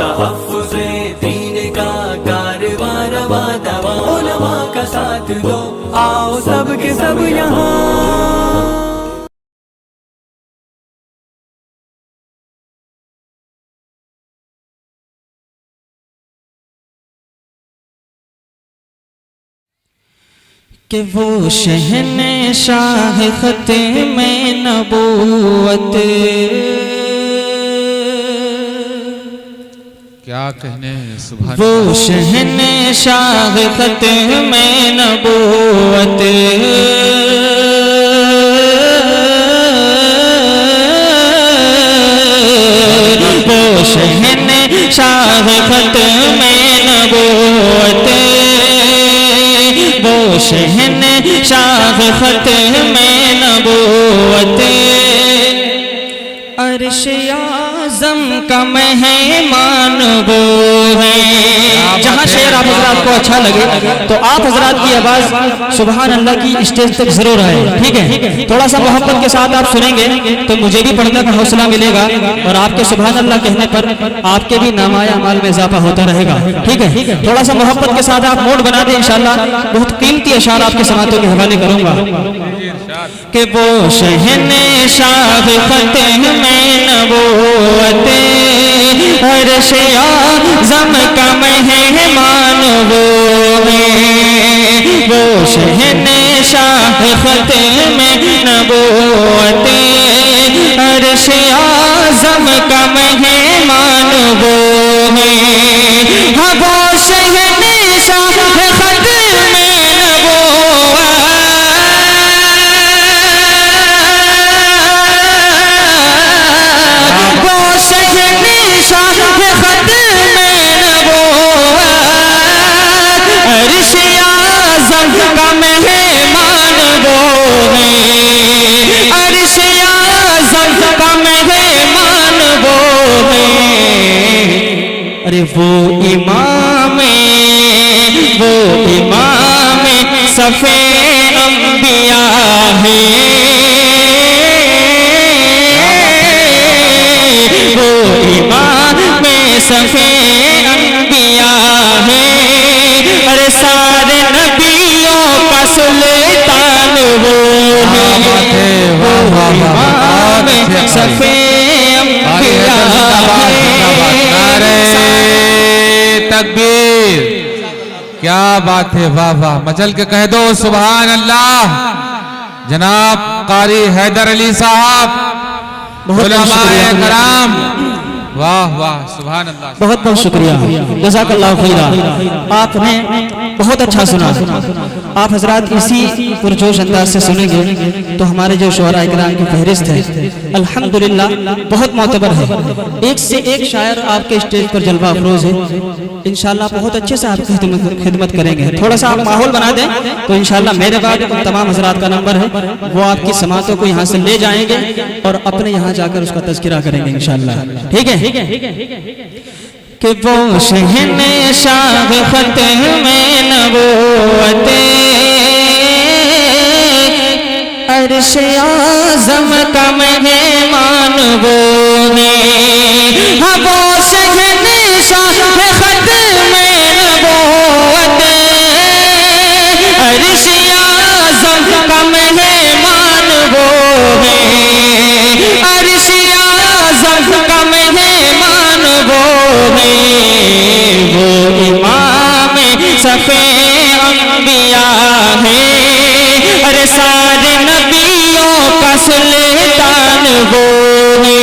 तहफ़्फ़ुज़े दीन का कारवां रवा दवा, उलमा का साथ दो, आओ सब के सब यहाँ। कि वो शहंशाह ख़त्मे नबूवत, क्या कहने सुभान वो शहंशाह ख़त्मे नबूवत, वो शहंशाह ख़त्मे नबूवत, वो शहंशाह ख़त्मे नबूवत, अर्श आज़म का मेहमान वो है। जहाँ शेर आप हजरात को अच्छा लगे तो आप हजरात की आवाज़ सुभान अल्लाह की स्टेज तक जरूर आए, ठीक है। थोड़ा सा मोहब्बत के साथ आप सुनेंगे तो मुझे भी पढ़ने का हौसला मिलेगा और आपके सुभान अल्लाह कहने पर आपके भी नामाया अमाल में इजाफा होता रहेगा, ठीक है। थोड़ा सा मोहब्बत के साथ आप मूड बना दें, इंशाअल्लाह बहुत कीमती अशार आपके समातों के हवाले करूंगा। कि वो शहंशाह ख़त्मे नबूवत, अर्श आज़म का मेहमान वो है। वो शहंशाह ख़त्मे नबूवत, अर्श आज़म का मेहमान वो है। हाँ वो शहंशाह ख़त्मे अरे वो इमाम सफ़े अंबिया है, वो इमाम सफ़े अंबिया है। अरे सारे नबियों का सुल्तान वो है, वो इमाम सफ़े अंबिया है। तकबीर, क्या बात है, वाह वाह, मचल के कह दो सुभान अल्लाह। जनाब कारी हैदर अली साहब, उलमाए कराम, वाह वाह सुभान अल्लाह, बहुत बहुत शुक्रिया, जज़ाकल्लाह खैरा। आपने बहुत अच्छा सुना। आप हजरात इसी पुरजोश अंदाज से सुनेंगे तो हमारे जो शुअरा इकराम की फहरिस्त है अल्हम्दुलिल्लाह बहुत मोतबर है। एक से एक शायर आपके स्टेज पर जलवा अफरोज है। इंशाल्लाह बहुत अच्छे से आपकी खिदमत करेंगे। थोड़ा सा आप माहौल बना दें तो इंशाल्लाह मेरे बाद तमाम हजरात का नंबर है, वो आपकी समातों को यहाँ से ले जाएंगे और अपने यहाँ जाकर उसका तज़किरा करेंगे इंशाल्लाह, ठीक है। कि वो शहंशाह ख़त्मे नबूवत, अर्श आज़म का मेहमान वो है। हाँ वो शहंशाह ख़त्मे नबूवत, अर्श आज़म का मेहमान वो है। अर्श आज़म का मेहमान वो है, वो इमाम सफ़े अंबिया है। अरे सारे नबियों का सुल्तान वो है,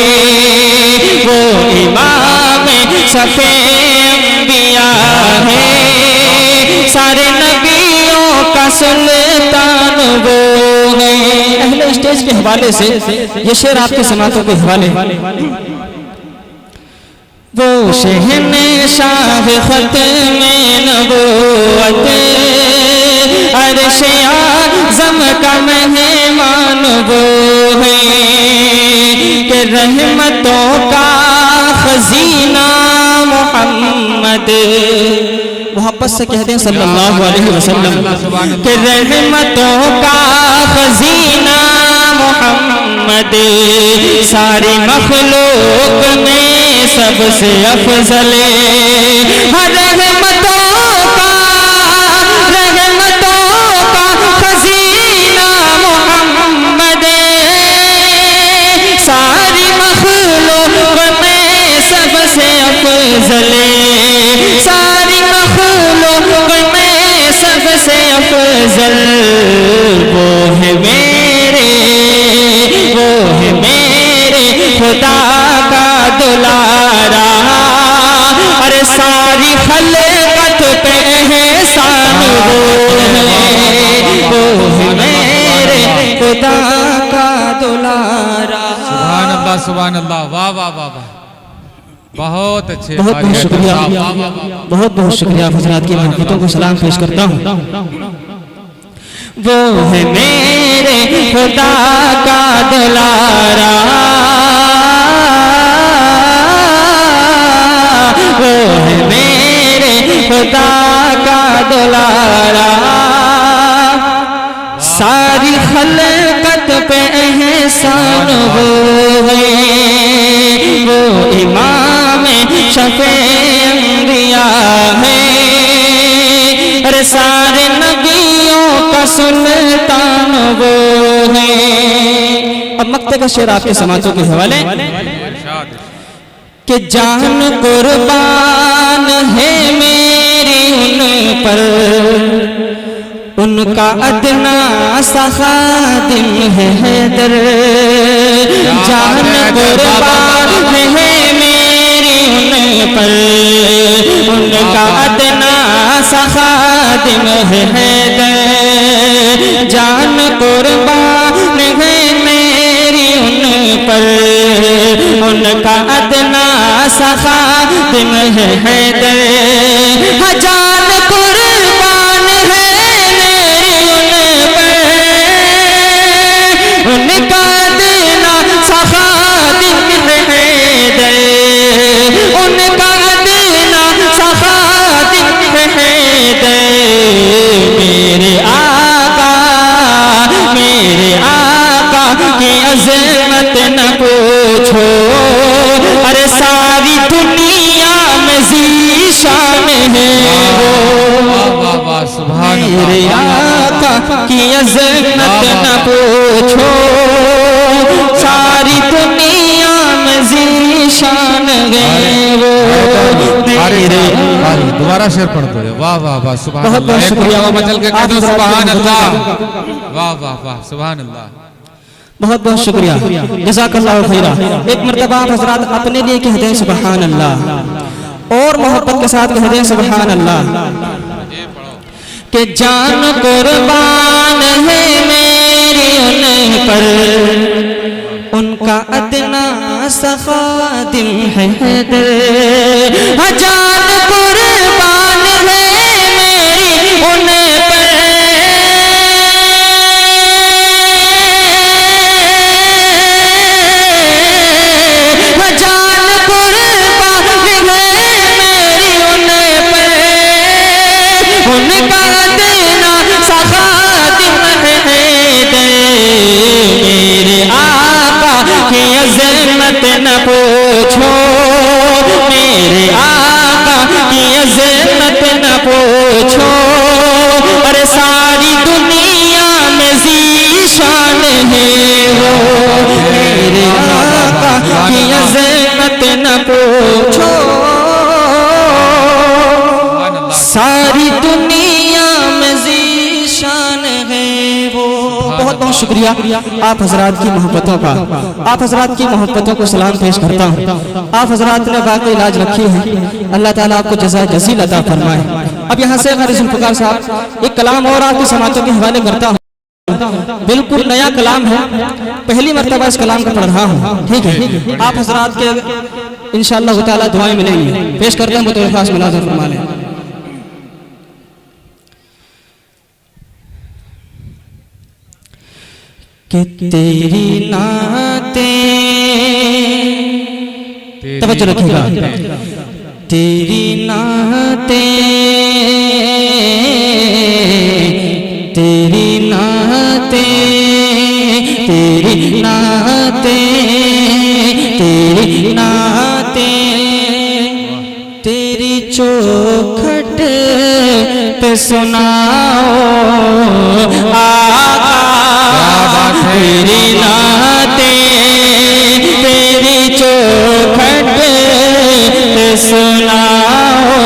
वो इमाम सफ़े अंबिया है। सारे नबियों का सुल्तान वो है। अहले स्टेज के हवाले से ये शेर आपके समातों के हवाले। वो शहंशाह ख़त्मे नबूवत, अर्श आज़म का मेहमान वो है। कि रहमतों का खजीना मोहम्मद, मोहब्बत से कहते हैं सल्लल्लाहु अलैहि वसल्लम। कि रहमतों का खजीना मोहम्मद, सारी मखलूक में सबसे अफजल रहमतों का खजीना मोहम्मद सारी मखलूक में सबसे अफजल सारी मखलूक में सबसे अफजल वो है मेरे खुदा का दुलारा अरे सारी खलकत पे एहसान वो है मेरे खुदा का दुलारा। सुभान अल्लाह, वाह वाह वाह वाह, बहुत अच्छे, बहुत बहुत शुक्रिया, बहुत बहुत शुक्रिया। हज़रात की मोहब्बतों को सलाम पेश करता हूँ। वो है मेरे खुदा का दुलारा वो है मेरे खुदा का दुलारा सारी खलकत पे एहसान वो है वो इमाम शफ़े अंबिया है अरे सारे नबियों का सुल्तान वो है। अब मक्ते का शेर आपके समातों के हवाले कि जान कुर्बान है मेरी उन पर उनका अदना सा खादिम है हैदर जान कुर्बान है मेरी उन पर उनका अदना सा खादिम है हैदर जान कुर्बान है मेरी उन पर उनका अदना सा खादिम है हैदर जान कुर्बान है मेरी उन पर उनका अदना सा खादिम है हैदर उनका अदना सा खादिम है हैदर मेरे आका की अज़मत न पूछो अरे सारी दुनिया में ज़ीशान है वो मेरे आका की अज़मत न पूछो सारी दुनिया में ज़ीशान है वो मेरे। दोबारा शेर पढ़ दो, वाह वाह वाह, सुभान अल्लाह, शुक्रिया, मचल के कह दो सुभान अल्लाह, वाह वाह वाह, सुभान अल्लाह, बहुत बहुत शुक्रिया, जज़ाकल्लाहु खैरा। एक मर्तबा आप हज़रात अपने लिए कह दें सुभान अल्लाह और मोहब्बत के साथ कह दें सुभान अल्लाह कि जान कुर्बान है मेरी उन पर उनका अदना सा खादिम है हैदर जान कुर्बान है मेरी उन पर जान कुर्बान है मेरी उन पर उनका अदना सा खादिम है हैदर मेरे आका की अज़मत न पूछो मेरे आका की अज़मत न पूछो अरे सारी दुनिया में ज़ीशान है वो मेरे आका की अज़मत न पूछो सारी दुनिया में ज़ीशान है वो। बहुत बहुत शुक्रिया आप हजरात की मोहब्बतों का, आप हजरात की मोहब्बतों को सलाम पेश करता हूँ। आप हजरात ने वाकई इलाज रखी है, अल्लाह ताला आपको जज़ा जज़ील अता फरमाए। अब यहाँ से क़ारी ज़ुल्फ़िकार साहब एक कलाम और आपकी समातों के हवाले करता हूँ। बिल्कुल नया कलाम है, पहली मर्तबा इस कलाम को पढ़ रहा हूँ, ठीक है। आप हजरात के इंशाअल्लाह ताला दुआएं मिलेंगी। पेश करते हैं मुतवफ़्फ़ी ख़ास मुलाज़िम फरमा लें। कि तेरी नातें तवज्जो रखिएगा तेरी नातें तेरी नातें तेरी नातें तेरी नातें तेरी चौखट पे सुनाओ आका तेरी नातें तेरी चौखट पे सुनाओ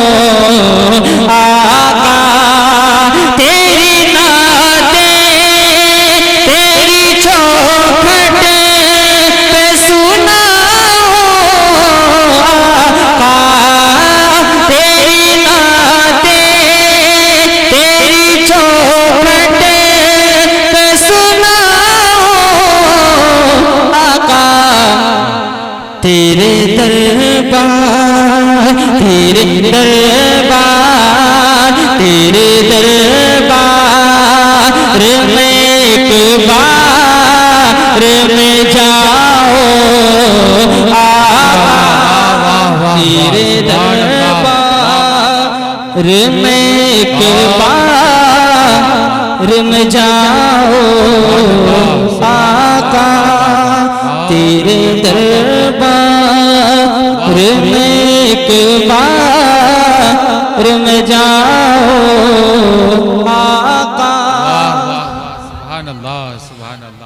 आका तेरी नातें तेरी चौखट पे सुनाओ आका तेरी नातें तेरी चौखट पे सुनाओ आका तेरे दरबार तेरे दरबार तेरे दरबार में एक बार में जाओ तेरे दरबार में एक बार में जाओ आका तेरे दरबार में एक बार में जाओ आका।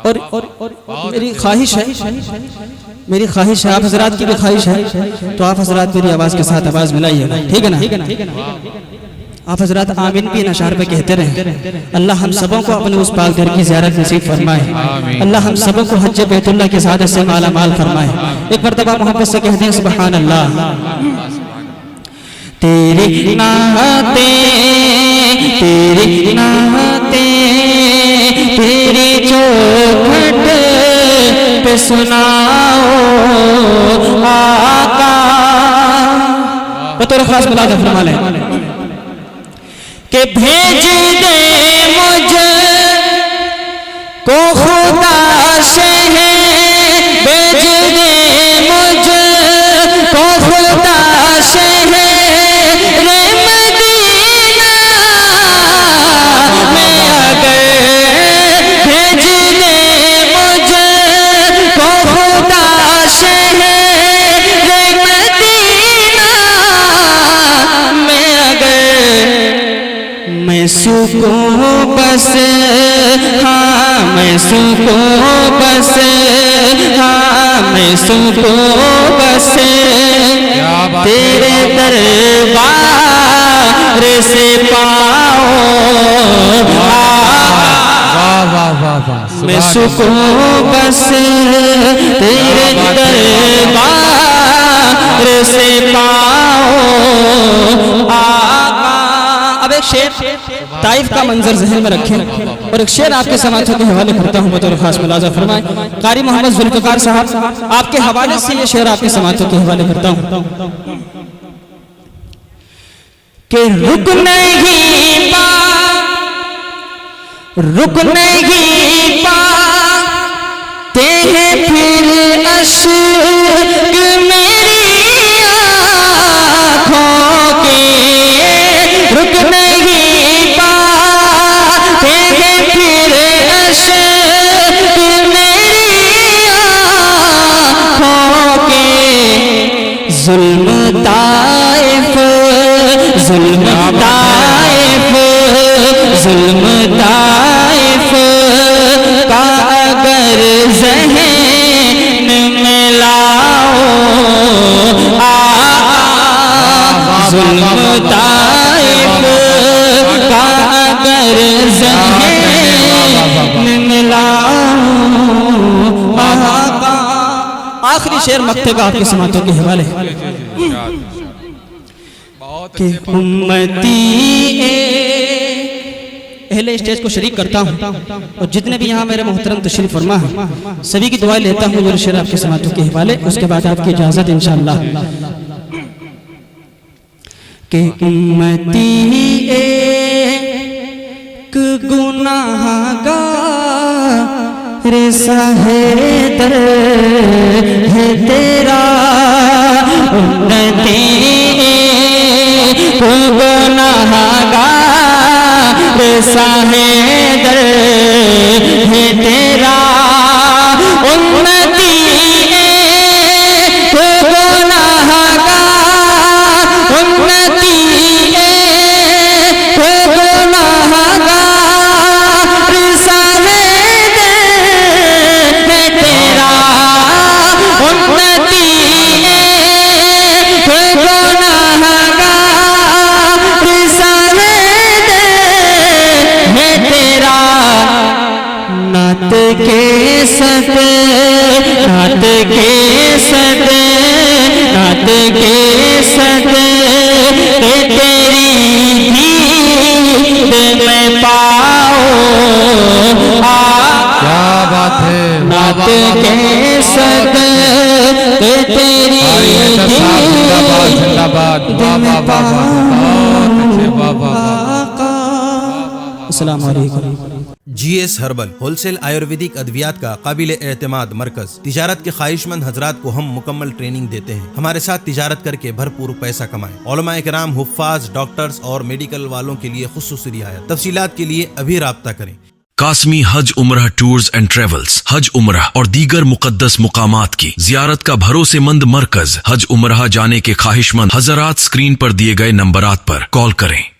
और मेरी ख्वाहिश है आप हजरात की भी ख्वाहिश है, तो आप हजरात मेरी आवाज के साथ आवाज मिलाइएगा, ठीक है ना? आप हजरात आमीन भी नशार पे कहते रहे। अल्लाह हम सबों को अपने उस पाक घर की ज़ियारत नसीब फरमाए। अल्लाह हम सबों को हज बैतुल्लाह की सआदत से माला माल फरमाए। एक मरतबा मोहब्बत से कहते हैं सुभान अल्लाह। तेरी नातें तेरी चौखट पे सुनाओ आका। बतौर खास मुलाज़ा फरमा लें कि भेज दे मुझे को खुदा से भेज दे मुझे को खुदा से रे मदीना में अगर भेज दे मुझे को खुदा से रे मदीना में अगर मैं सुकूं बस हाँ मैं सुकूं बस हाँ मैं सुकूं बस तेरे दरबार से पाओ मैं सुकूं बस तेरे दरबार से पाओ आका। अब एक शेर ताइफ का मंजर जहन में रखें और एक शेर आपके समातों के हवाले करता हूँ बतौर खास मुलाज़ा फरमाए। कारी मोहम्मद जुल्फ़िकार साहब आपके हवाले से ये शेर आपके समातों के हवाले करता हूँ कि रुक नहीं पाते हैं फिर अश्क मेरी आँखों के रुक नहीं पाते हैं फिर अश्क मेरी आँखों के जुल्म ताइफ का अगर ज़हन में लाओ जुल्म ताइफ का अगर ज़हन में लाओ। आखिरी शेर मक्ते का आपके समातों के हवाले कि उम्मती पहले स्टेज को शरीक करता हूँ और जितने भी यहाँ मेरे मोहतरम तशरीफ फरमा है सभी की दुआ लेता हूँ जो शेर आपके समातों के हवाले, उसके बाद आपकी इजाजत इंशाअल्लाह। कि उम्मती एक गुनाहगार साहेदर है तेरा उम्मती गुनाहगार साहेदर है तेरा उम्मती गुनाहगार वाह वाह वाह, बहुत अच्छे, वाह वाह वाह। अस्सलाम वालेकुम। GS हर्बल होलसेल आयुर्वेदिक अद्वियात का काबिल एतमाद मरकज। तिजारत के ख्वाहिशमंद हजरात को हम मुकम्मल ट्रेनिंग देते हैं। हमारे साथ तिजारत करके भरपूर पैसा कमाएं। उलमाए किराम, हुफ्फाज, डॉक्टर्स और मेडिकल वालों के लिए खुसूसी रियायत। तफसीलात के लिए अभी राब्ता करें। कासमी हज उम्रह टूर्स एंड ट्रेवल्स हज उम्रह और दीगर मुकद्दस मुकामात की जियारत का भरोसेमंद मरकज। हज उम्रह जाने के ख्वाहिशमंद हजरात स्क्रीन पर दिए गए नंबरात पर कॉल करें।